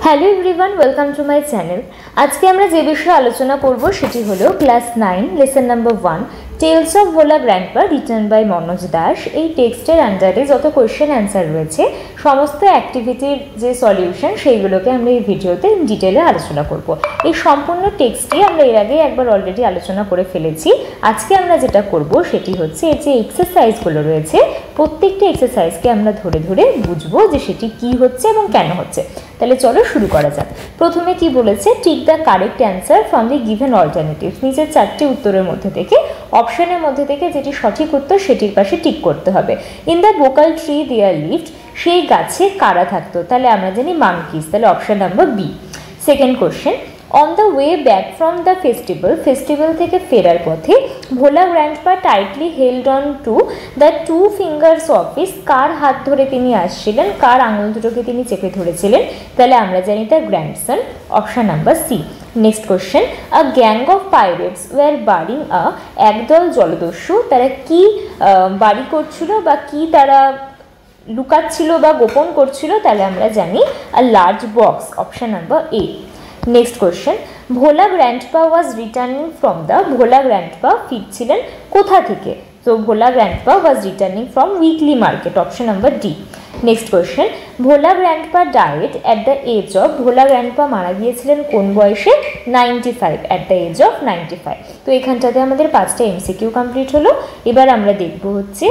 Hello everyone, welcome to my channel. আজকে আমরা যে বিষয়ে আলোচনা করব সেটি হলো class 9 lesson number 1 tales of Bhola grandpa return by Manoj Das. এই টেক্সটের আন্ডারে যত কোয়েশ্চেন অ্যান্সার রয়েছে সমস্ত অ্যাক্টিভিটির যে সলিউশন সেইগুলোকে আমরা এই ভিডিওতে ডিটেলে আলোচনা করব। এই সম্পূর্ণ টেক্সটটি আমরা এর আগে একবার অলরেডি আলোচনা করে ফেলেছি। আজকে আমরা যেটা করব সেটি হচ্ছে এর যে এক্সারসাইজগুলো রয়েছে প্রত্যেকটি এক্সারসাইজকে আমরা ধরে ধরে বুঝবো যে সেটি কি হচ্ছে এবং কেন হচ্ছে। তাহলে চলো শুরু করা যাক। প্রথমে কি বলেছে, tick the correct answer from the given alternatives. নিচের চারটি উত্তরের মধ্যে থেকে অপশনের মধ্যে থেকে যেটি সঠিক উত্তর সেটির পাশে টিক করতে হবে। In the vocal tree there lived, সেই গাছে কারা থাকতো, তাহলে আমরা জানি মাঙ্কিস, তাহলে option number B. Second question, on the way back from the festival থেকে ফেরার পথে Bhola grandpa tightly held on to the two fingers of his, কার হাত ধরে তিনি আসছিলেন, কার আঙুল দুটোকে তিনি চেপে ধরেছিলেন, তাহলে আমরা জানি তার grandson, option number C. Next question, a gang of pirates were boarding a, একদল জলদস্যু তারা কি বাড়ি করছিল বা কি তারা লুকাচ্ছিল বা গোপন করছিল, তাহলে আমরা জানি a large box, option number A. Next question, Bhola grandpa was returning from the, Bhola grandpa ফিরছিলেন কোথা থেকে, তো Bhola grandpa was returning from weekly market, option number D. Next question, Bhola grandpa died at the age of, Bhola grandpa মারা গিয়েছিলেন কোন বয়সে, 95, at the age of 95। তো এখানটাতে আমাদের 5টা এমসিকিউ কমপ্লিট হলো। এবার আমরা দেখব হচ্ছে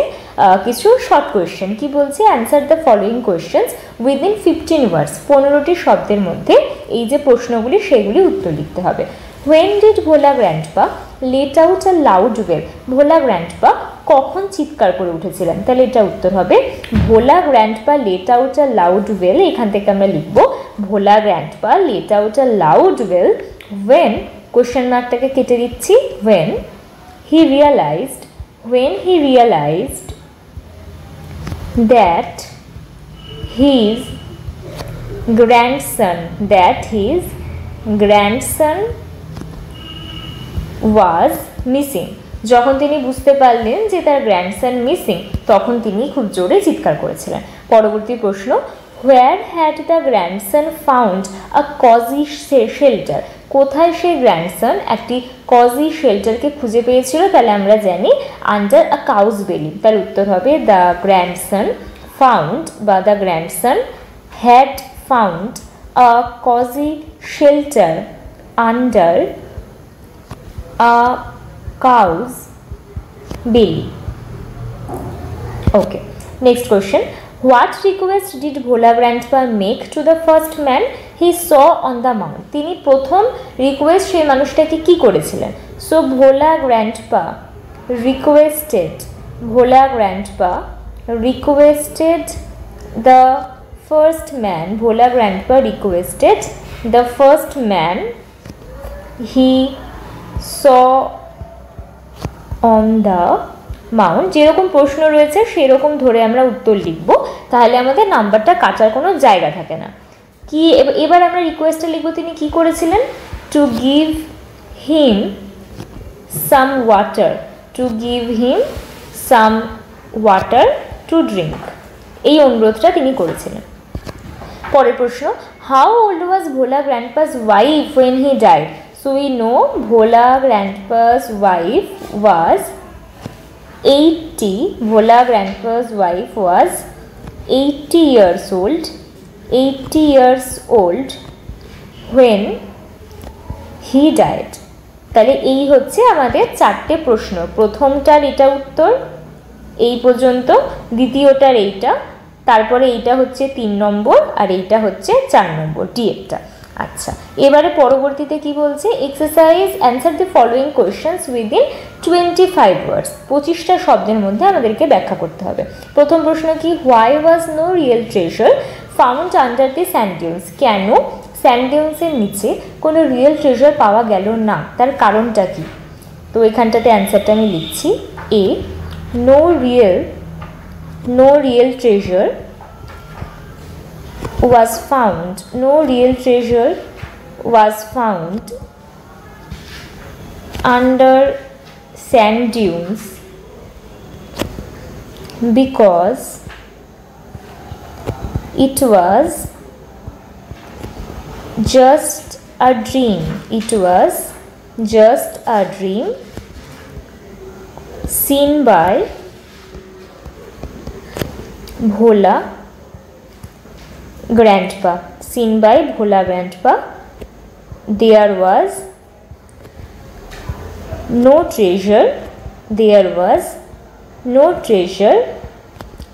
কিছু শর্ট কোয়েশ্চেন। কি বলছে, answer the following questions within 15 words, 15টি শব্দের মধ্যে এই যে প্রশ্নগুলি সেগুলি উত্তর লিখতে হবে। When did Bhola grandpa let out a loud wail, Bhola grandpa কখন চিৎকার করে উঠেছিলেন, তাহলে এটা উত্তর হবে Bhola grandpa let out a loud wail. এখান থেকে আমরা লিখব Bhola grandpa let out a loud wail when, question মার্কটাকে কেটে দিচ্ছি, when he realised that his grandson was missing, যখন তিনি বুঝতে পারলেন যে তার গ্র্যান্ডসন মিসিং তখন তিনি খুব জোরে চিৎকার করেছিলেন। পরবর্তী প্রশ্ন, where had the grandson found a cosy shelter, কোথায় সেই গ্র্যান্ডসন একটি কজি শেল্টারকে খুঁজে পেয়েছিল, তাহলে আমরা জানি আন্ডার আ কাউজ বেলি, তার উত্তর হবে দ্য গ্র্যান্ডসন ফাউন্ড বা the grandson had found a cosy shelter under a cow's belly. Okay, next question, what request did Bhola grandpa make to the first man he saw on the mount, তিনি প্রথম request সেই মানুষটাকে কি করেছিলেন, so Bhola grandpa requested the first man, Bhola grandpa requested the first man he saw on the mount। যেরকম প্রশ্ন রয়েছে সেরকম ধরে আমরা উত্তর লিখব, তাহলে আমাদের নাম্বারটা কাটার কোনো জায়গা থাকে না। কি এবার আমরা রিকোয়েস্টে লিখব তিনি কি করেছিলেন, to give him some water to drink, এই অনুরোধটা তিনি করেছিলেন। পরের প্রশ্ন, how old was Bhola grandpa's wife when he died, so we know Bhola grandpa's wife was 80, Bhola grandpa's wife was 80 years old when he died। তাহলে এই হচ্ছে আমাদের 4টে প্রশ্ন, প্রথমটার এটা উত্তর এই পর্যন্ত, দ্বিতীয়টার এইটা, তারপরে এইটা হচ্ছে 3 নম্বর আর এইটা হচ্ছে 4 নম্বর ডি একটা। আচ্ছা, এবারে পরবর্তীতে কি বলছে, exercise answer the following questions within 25 words, 25টা শব্দের মধ্যে আমাদেরকে ব্যাখ্যা করতে হবে। প্রথম প্রশ্ন কি, why was no real treasure found under the sand dunes, কেন স্যান্ড ডিউনসের নিচে কোনো রিয়েল ট্রেজার পাওয়া গেল না, তার কারণটা কি, তো এখানটাতে অ্যান্সারটা আমি লিখছি, এ no real treasure was found under sand dunes because it was just a dream. It was just a dream seen by Bhola grandpa. Seen by Bhola grandpa. There was no treasure. There was no treasure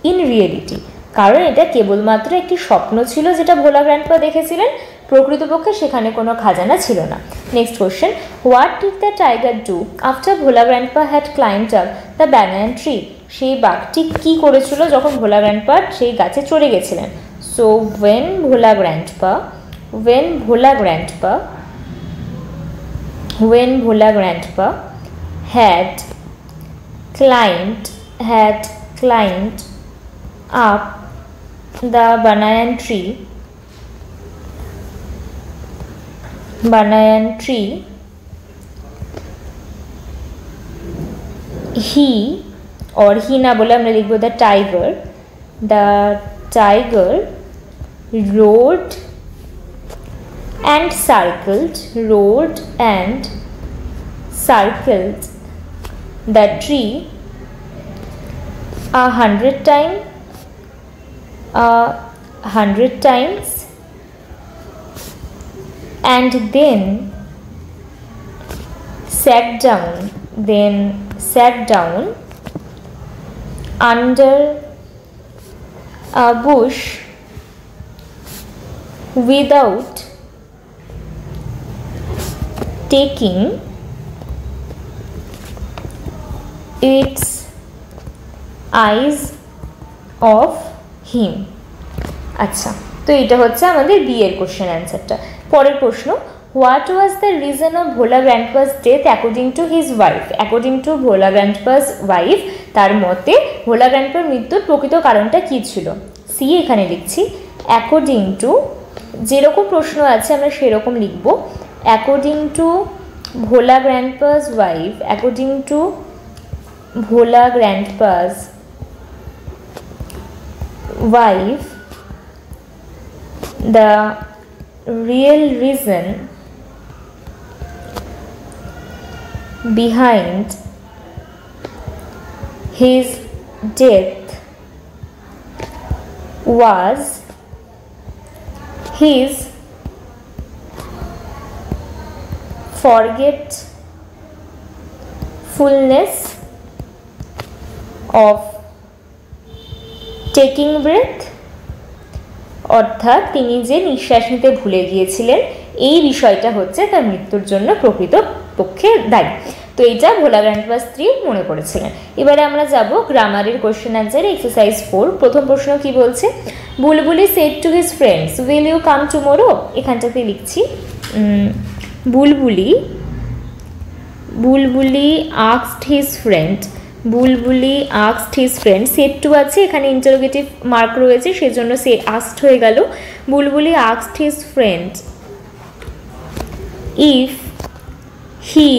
in reality. কারণ এটা কেবলমাত্র একটি স্বপ্ন ছিল যেটা ভোলা grandpa দেখেছিলেন, প্রকৃতপক্ষে সেখানে কোনো খাজানা ছিল না। Next question, what did the tiger do after Bhola grandpa had climbed up the banana tree? সেই বাঘটি কি করেছিল যখন ভোলা গ্র্যান্ডপা সেই গাছে চড়ে গেছিলেন? So when Bhola grandpa had climbed up the banana tree, he না বলে আমরা লিখব the tiger rode and circled the tree 100 times and then sat down under a bush without taking its eyes off him. আচ্ছা, তো এটা হচ্ছে আমাদের B এর কোশ্চেন অ্যান্সারটা। পরের প্রশ্ন, what was the reason of Bhola grandpa's death according to his wife? According to Bhola grandpa's wife, তার মতে ভোলা গ্র্যান্ডপার মৃত্যুর প্রকৃত কারণটা কী ছিল? সি এখানে লিখছি, অ্যাকর্ডিং টু, যেরকম প্রশ্ন আছে আমরা সেরকম লিখব। According to Bhola grandpa's wife, according to Bhola grandpa's wife, the real reason behind his death was his forgetfulness of taking breath, অর্থাৎ তিনি যে নিঃশ্বাস নিতে ভুলে গিয়েছিলেন এই বিষয়টা হচ্ছে তার মৃত্যুর জন্য প্রকৃত পক্ষে দায়ী। তো এটা ভোলা গ্র্যান্ডপার স্ত্রী মনে করেছিলেন। এবারে আমরা যাব গ্রামারের কোশ্চেন অ্যান্সারে, এক্সারসাইজ 4। প্রথম প্রশ্ন কি বলছে, Bulbuli said to his friends will you come tomorrow? এখানটাতে লিখছি Bulbuli asked his friend, Bulbuli asked his friend, said to আছে, এখানে ইন্টারোগেটিভ মার্ক রয়েছে সেজন্য সে আস্কড হয়ে গেল। Bulbuli asked his friend if he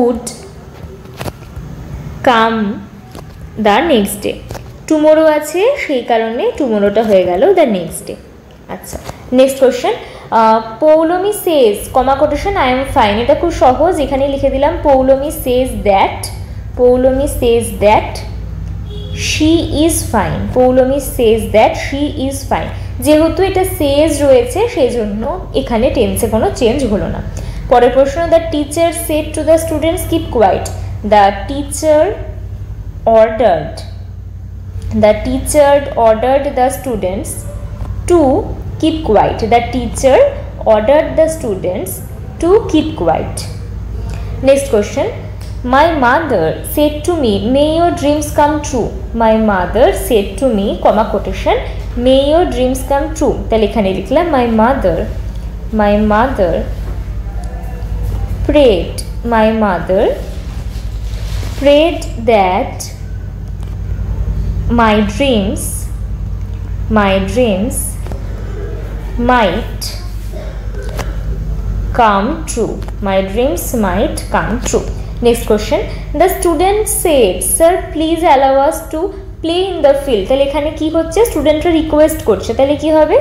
would come the next day. Tomorrow আছে সেই কারণে টুমোরোটা হয়ে গেল দ্য নেক্সট ডে। আচ্ছা, next question, Poulami says comma quotation I am fine, এটা খুব সহজ, এখানে লিখে দিলাম Poulami says that she is fine, Poulami says that she is fine, যেহেতু এটা says রয়েছে সেই জন্য এখানে টেন্সে কোনো চেঞ্জ হলো না। পরের প্রশ্ন, the teacher said to the students keep quiet, the teacher ordered the students to keep quiet, the teacher ordered the students to keep quiet. Next question, my mother said to me may your dreams come true, my mother said to me comma quotation may your dreams come true, তাহলে এখানে লিখলাম my mother prayed that my dreams might come true, my dreams might come true. Next question, the student said sir please allow us to play in the field, তাহলে এখানে কি হচ্ছে, স্টুডেন্টরা request করছে, তাহলে কি হবে,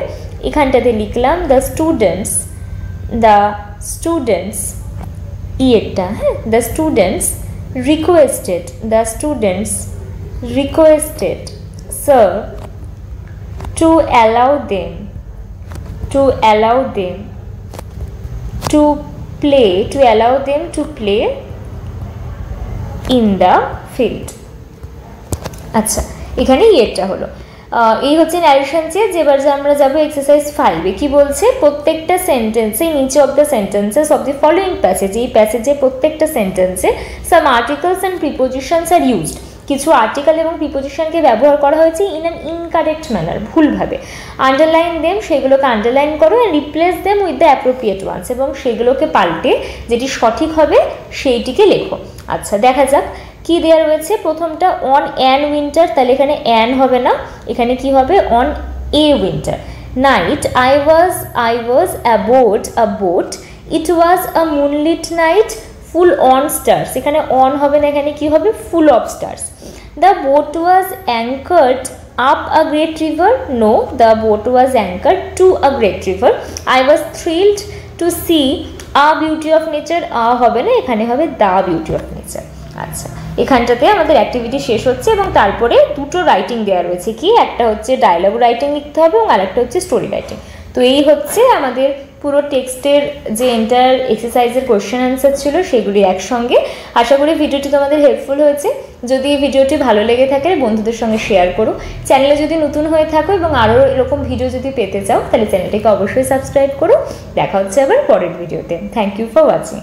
এখানটাতে লিখলাম দ্য স্টুডেন্টস ইয়েরটা, হ্যাঁ, the students requested sir to allow them to play in the field। আচ্ছা, এখানে ইয়েটা হলো, এই হচ্ছে ন্যারেশন চেঞ্জ। এবার আমরা যাবো এক্সারসাইজ 5-এ। কি বলছে, প্রত্যেকটা সেন্টেন্সে নিচে of the sentences of the following passage, এই প্যাসেজে প্রত্যেকটা সেন্টেন্সে some articles and prepositions are used, কিছু আর্টিকেল এবং প্রিপোজিশনকে ব্যবহার করা হয়েছে ইন অ্যান ইনকারেক্ট ম্যানার, ভুলভাবে। আন্ডারলাইন দেম, সেগুলোকে আন্ডারলাইন করো, and replace them with the appropriate ones, এবং সেগুলোকে পাল্টে যেটি সঠিক হবে সেইটিকে লেখো। আচ্ছা, দেখা যাক কি দেওয়া রয়েছে। প্রথমটা অন অ্যান উইন্টার, তাহলে এখানে অ্যান হবে না, এখানে কি হবে, on a winter. Night, I was aboard a boat, it was a moonlit night, full on stars, এখানে অন হবে না, এখানে কি হবে, full of stars. The boat was anchored up a great river, no, the boat was anchored to a great river. I was thrilled to see a beauty of nature, হবে না, এখানে হবে দ্য বিউটি অফ নেচার। আচ্ছা, এখানটাতে আমাদের activity শেষ হচ্ছে এবং তারপরে দুটো রাইটিং দেওয়া রয়েছে, কি একটা হচ্ছে ডায়লগ রাইটিং লিখতে হবে এবং আরেকটা হচ্ছে স্টোরি রাইটিং। তো এই হচ্ছে আমাদের পুরো টেক্সটের যে এন্টার এক্সারসাইজের কোয়েশ্চেন অ্যান্সার ছিল সেগুলি একসঙ্গে। আশা করি ভিডিওটি তোমাদের হেল্পফুল হয়েছে। যদি এই ভিডিওটি ভালো লেগে থাকে বন্ধুদের সঙ্গে শেয়ার করো। চ্যানেলে যদি নতুন হয়ে থাকো এবং আরও এরকম ভিডিও যদি পেতে চাও তাহলে চ্যানেলটিকে অবশ্যই সাবস্ক্রাইব করো। দেখা হচ্ছে আবার পরের ভিডিওতে। Thank you for watching.